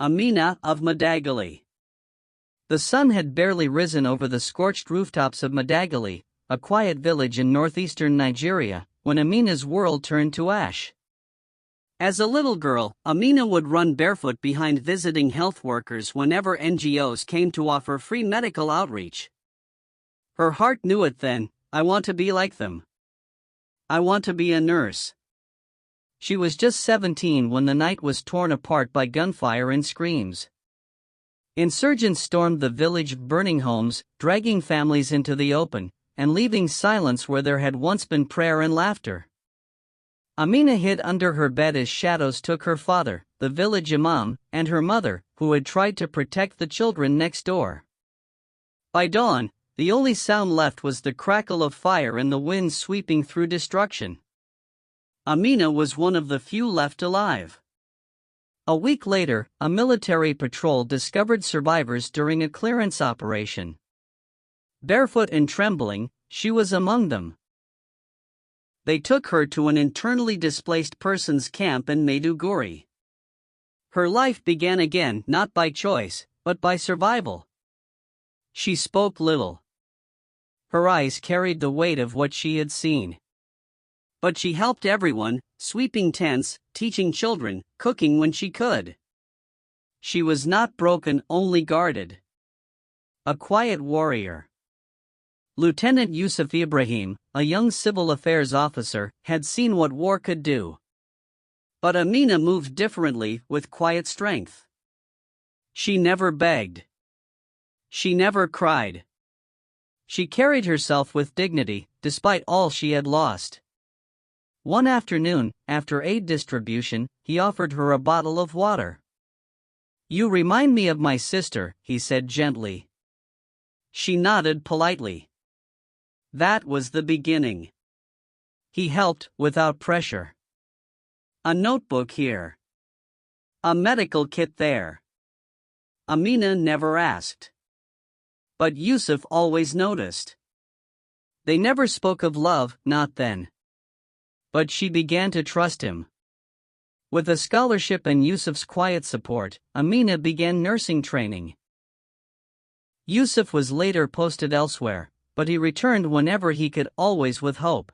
Amina of Madagali. The sun had barely risen over the scorched rooftops of Madagali, a quiet village in northeastern Nigeria, when Amina's world turned to ash. As a little girl, Amina would run barefoot behind visiting health workers whenever NGOs came to offer free medical outreach. Her heart knew it then: I want to be like them. I want to be a nurse. She was just 17 when the night was torn apart by gunfire and screams. Insurgents stormed the village, burning homes, dragging families into the open, and leaving silence where there had once been prayer and laughter. Amina hid under her bed as shadows took her father, the village imam, and her mother, who had tried to protect the children next door. By dawn, the only sound left was the crackle of fire and the wind sweeping through destruction. Amina was one of the few left alive. A week later, a military patrol discovered survivors during a clearance operation. Barefoot and trembling, she was among them. They took her to an internally displaced persons camp in Maiduguri. Her life began again, not by choice, but by survival. She spoke little. Her eyes carried the weight of what she had seen. But she helped everyone, sweeping tents, teaching children, cooking when she could. She was not broken, only guarded. A quiet warrior. Lieutenant Yusuf Ibrahim, a young civil affairs officer, had seen what war could do. But Amina moved differently, with quiet strength. She never begged. She never cried. She carried herself with dignity, despite all she had lost. One afternoon, after aid distribution, he offered her a bottle of water. "You remind me of my sister," he said gently. She nodded politely. That was the beginning. He helped, without pressure. A notebook here. A medical kit there. Amina never asked. But Yusuf always noticed. They never spoke of love, not then. But she began to trust him. With a scholarship and Yusuf's quiet support, Amina began nursing training. Yusuf was later posted elsewhere, but he returned whenever he could, always with hope.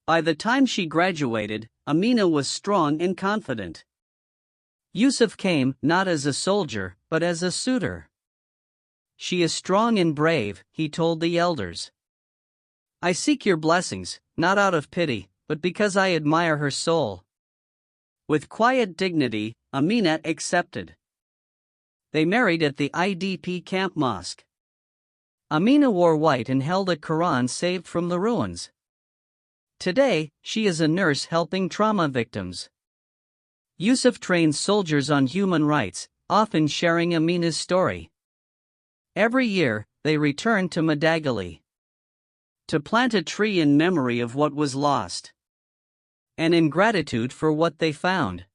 By the time she graduated, Amina was strong and confident. Yusuf came, not as a soldier, but as a suitor. "She is strong and brave," he told the elders. "I seek your blessings, not out of pity, but because I admire her soul." With quiet dignity, Amina accepted. They married at the IDP camp mosque. Amina wore white and held a Quran saved from the ruins. Today, she is a nurse helping trauma victims. Yusuf trains soldiers on human rights, often sharing Amina's story. Every year, they return to Madagali to plant a tree in memory of what was lost, and in gratitude for what they found.